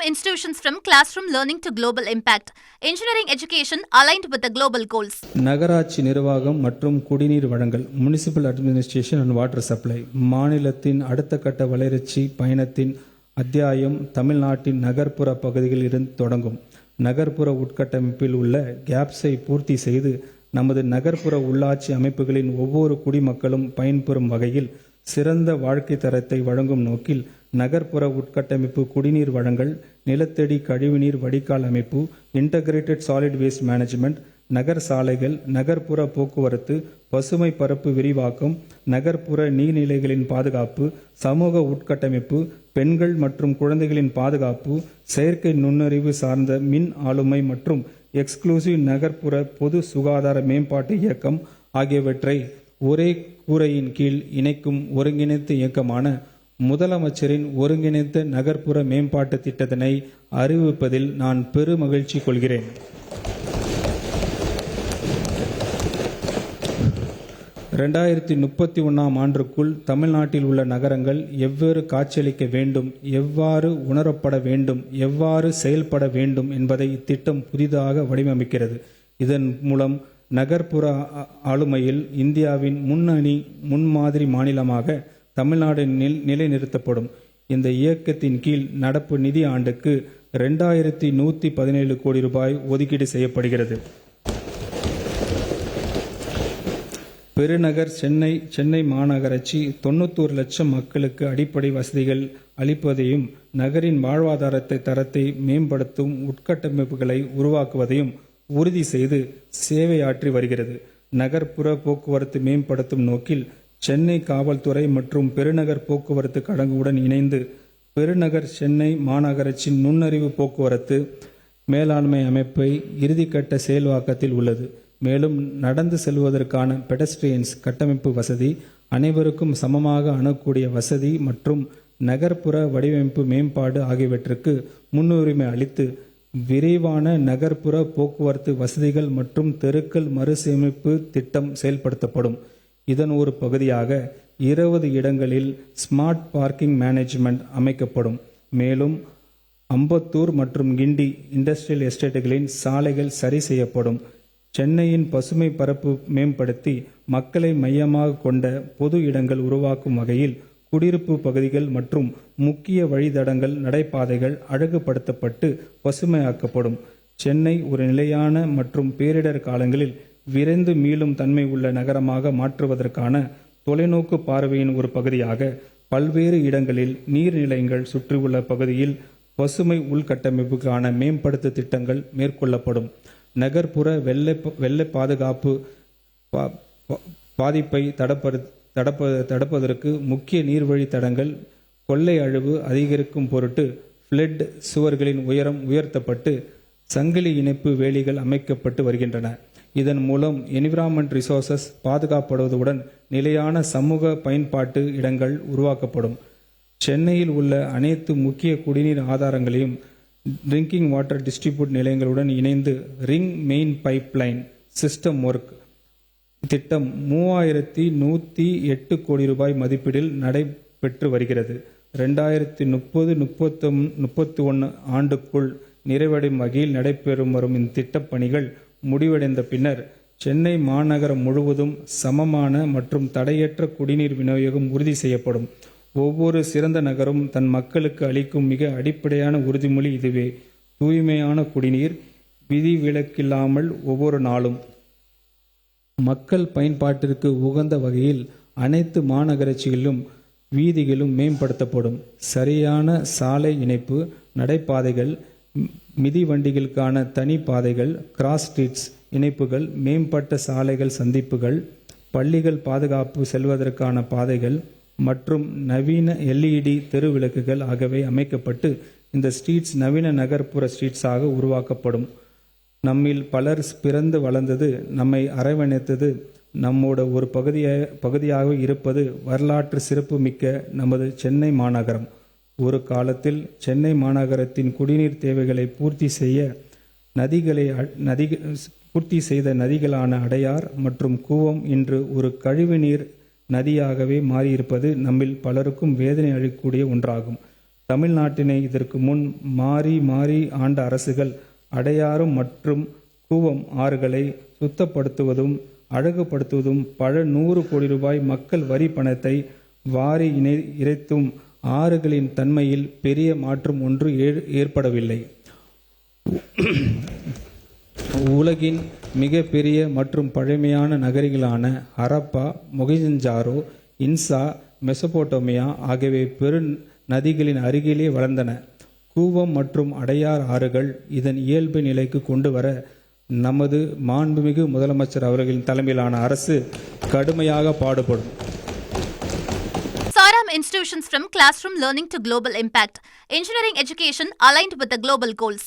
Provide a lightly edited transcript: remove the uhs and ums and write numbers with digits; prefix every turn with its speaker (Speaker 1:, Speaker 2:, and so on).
Speaker 1: institutions from classroom learning to global impact. Engineering education aligned with the global goals.
Speaker 2: நகராட்சி நிர்வாகம் மற்றும் குடிநீர் வழங்கல் municipal administration and water supply மாநிலத்தின் அடுத்த கட்ட வளர்ச்சி பயணத்தின் அத்தியாயம் தமிழ்நாட்டின் நகர்ப்புற பகுதிகளில் இருந்து தொடங்கும். நகர்ப்புற உட்கட்டமைப்பில் உள்ள கேப்ஸை பூர்த்தி செய்து நமது நகர்ப்புற உள்ளாட்சி அமைப்புகளின் ஒவ்வொரு குடிமக்களும் பயன்பெறும் வகையில் சிறந்த வாழ்க்கை தரத்தை வழங்கும் நோக்கில் நகர்ப்புற உட்கட்டமைப்பு குடிநீர் வழங்கல், நிலத்தடி கழிவுநீர் வடிகால் அமைப்பு, இன்டகிரேட்டட் சாலிட் வேஸ்ட் மேனேஜ்மெண்ட், நகர் சாலைகள், நகர்ப்புற போக்குவரத்து, பசுமை பரப்பு விரிவாக்கம், நகர்ப்புற நீர்நிலைகளின் பாதுகாப்பு, சமூக உட்கட்டமைப்பு, பெண்கள் மற்றும் குழந்தைகளின் பாதுகாப்பு, செயற்கை நுண்ணறிவு சார்ந்த மின் ஆளுமை மற்றும் எக்ஸ்க்ளூசிவ் நகர்ப்புற பொது சுகாதார மேம்பாட்டு இயக்கம் ஆகியவற்றை ஒரே கூரையின் கீழ் இணைக்கும் ஒருங்கிணைந்த இயக்கமான முதலமைச்சரின் ஒருங்கிணைந்த நகர்ப்புற மேம்பாட்டு திட்டத்தினை அறிவிப்பதில் நான் பெருமகிழ்ச்சி கொள்கிறேன். 2031 ஆண்டுக்குள் தமிழ்நாட்டில் உள்ள நகரங்கள் எவ்வாறு காட்சியளிக்க வேண்டும், எவ்வாறு உணரப்பட வேண்டும், எவ்வாறு செயல்பட வேண்டும் என்பதை இத்திட்டம் புதிதாக வடிவமைக்கிறது. இதன் மூலம் நகர்ப்புற ஆளுமையில் இந்தியாவின் முன்மாதிரி மாநிலமாக தமிழ்நாடு நிலைநிறுத்தப்படும். இந்த இயக்கத்தின் கீழ் நடப்பு நிதி ஆண்டுக்கு 2117 கோடி ரூபாய் ஒதுக்கீடு செய்யப்படுகிறது. பெருநகர் சென்னை மாநகராட்சி 91 லட்சம் மக்களுக்கு அடிப்படை வசதிகள் அளிப்பதையும் நகரின் வாழ்வாதார தரத்தை மேம்படுத்தும் உட்கட்டமைப்புகளை உருவாக்குவதையும் உறுதி செய்து சேவையாற்றி வருகிறது. நகர்ப்புற போக்குவரத்து மேம்படுத்தும் நோக்கில் சென்னை காவல்துறை மற்றும் பெருநகர் போக்குவரத்து கழகங்களுடன் இணைந்து பெருநகர் சென்னை மாநகராட்சியின் நுண்ணறிவு போக்குவரத்து மேலாண்மை அமைப்பை இறுதிக்கட்ட செயல்வாக்கத்தில் உள்ளது. மேலும் நடந்து செல்வதற்கான பெடஸ்ட்ரியன்ஸ் கட்டமைப்பு வசதி, அனைவருக்கும் சமமாக அணுகக்கூடிய வசதி மற்றும் நகர்ப்புற வடிவமைப்பு மேம்பாடு ஆகியவற்றுக்கு முன்னுரிமை அளித்து விரைவான நகர்ப்புற போக்குவரத்து வசதிகள் மற்றும் தெருக்கள் மறுசீரமைப்பு திட்டம் செயல்படுத்தப்படும். இதன் ஒரு பகுதியாக 20 இடங்களில் ஸ்மார்ட் பார்க்கிங் மேனேஜ்மெண்ட் அமைக்கப்படும். மேலும் அம்பத்தூர் மற்றும் கிண்டி இண்டஸ்ட்ரியல் எஸ்டேட்டுகளின் சாலைகள் சரி செய்யப்படும். சென்னையின் பசுமை பரப்பு மேம்படுத்தி மக்களை மையமாக கொண்ட பொது இடங்கள் உருவாக்கும் வகையில் குடியிருப்பு பகுதிகள் மற்றும் முக்கிய வழித்தடங்கள், நடைபாதைகள் அழகுபடுத்தப்பட்டு பசுமையாக்கப்படும். சென்னை ஒரு நிலையான மற்றும் பேரிடர் காலங்களில் விரைந்து மீளும் தன்மை உள்ள நகரமாக மாற்றுவதற்கான தொலைநோக்கு பார்வையின் ஒரு பகுதியாக பல்வேறு இடங்களில் நீர்நிலைகள் சுற்றியுள்ள பகுதியில் பசுமை உள்கட்டமைப்புக்கான மேம்படுத்த திட்டங்கள் மேற்கொள்ளப்படும். நகர்ப்புற வெள்ள பாதுகாப்பு பாதிப்பை தடுப்பதற்கு முக்கிய நீர்வழி தடங்கள் கொள்ளை அழிவு அதிகரிக்கும் பொருட்டு ஃப்ளட் சுவர்களின் உயரம் உயர்த்தப்பட்டு சங்கிலி இணைப்பு வேலிகள் அமைக்கப்பட்டு வருகின்றன. இதன் மூலம் என்விரான்மெண்ட் ரிசோர்சஸ் பாதுகாப்படுவதுடன் நிலையான சமூக பயன்பாட்டு இடங்கள் உருவாக்கப்படும். சென்னையில் உள்ள அனைத்து முக்கிய குடிநீர் ஆதாரங்களையும் ட்ரிங்கிங் வாட்டர் டிஸ்ட்ரிபியூட் நிலையங்களுடன் இணைந்து ring main pipeline system work திட்டம் 3108 கோடி ரூபாய் மதிப்பீட்டில் நடைபெற்று வருகிறது. 2030-31 ஆண்டுக்குள் நிறைவடையும் வகையில் நடைபெறும் வரும் இந்த திட்டப் பணிகள் முடிவடைந்த பின்னர் சென்னை மாநகரம் முழுவதும் சமமான மற்றும் தடையற்ற குடிநீர் விநியோகம் உறுதி செய்யப்படும். ஒவ்வொரு சிறந்த நகரும் தன் மக்களுக்கு அளிக்கும் மிக அடிப்படையான உறுதிமொழி இதுவே: தூய்மையான குடிநீர், விதிவிலக்கில்லாமல் ஒவ்வொரு நாளும். மக்கள் பயன்பாட்டிற்கு உகந்த வகையில் அனைத்து மாநகராட்சிகளிலும் வீதிகளும் மேம்படுத்தப்படும். சரியான சாலை இணைப்பு, நடைபாதைகள், மிதிவண்டிகளுக்கான தனி பாதைகள், கிராஸ் ஸ்ட்ரீட்ஸ் இணைப்புகள், மேம்பட்ட சாலைகள் சந்திப்புகள், பள்ளிகள் பாதுகாப்பு செல்வதற்கான பாதைகள் மற்றும் நவீன LED தெரு விளக்குகள் ஆகியவை அமைக்கப்பட்டு இந்த ஸ்ட்ரீட்ஸ் நவீன நகர்ப்புற ஸ்ட்ரீட்ஸாக உருவாக்கப்படும். நம்மில் பலர் பிறந்து வளர்ந்தது, நம்மை அரவணைத்தது, நம்மோட ஒரு பகுதியாக இருப்பது வரலாற்று சிறப்பு மிக்க நமது சென்னை மாநகரம். ஒரு காலத்தில் சென்னை மாநகரத்தின் குடிநீர் தேவைகளை பூர்த்தி செய்த நதிகளான அடையார் மற்றும் கூவம் இன்று ஒரு கழிவுநீர் நதியாகவே மாறியிருப்பது நம்மில் பலருக்கும் வேதனை அளிக்கக்கூடிய ஒன்றாகும். தமிழ்நாட்டினை இதற்கு முன் மாறி மாறி ஆண்ட அரசுகள் அடையாறு மற்றும் கூவம் ஆறுகளை சுத்தப்படுத்துவதும் அழகுபடுத்துவதும் பல 100 கோடி ரூபாய் மக்கள் வரி பணத்தை வாரி இறைத்தும் ஆறுகளின் தன்மையில் பெரிய மாற்றம் ஒன்று ஏற்படவில்லை. உலகின் மிக பெரிய மற்றும் பழமையான நகரிகளான ஹரப்பா, மொஹெஞ்சதாரோ, இன்சா, மெசபோட்டோமியா ஆகியவை பெரு நதிகளின் அருகிலே வளர்ந்தன. கூவம் மற்றும் அடையார் ஆறுகள் இதன் இயல்பு நிலைக்கு கொண்டு வர நமது மாண்புமிகு முதலமைச்சர் அவர்களின் தலைமையிலான அரசு கடுமையாக பாடுபடும்.
Speaker 1: Saram institutions from classroom learning to global impact. Engineering education aligned with the global goals.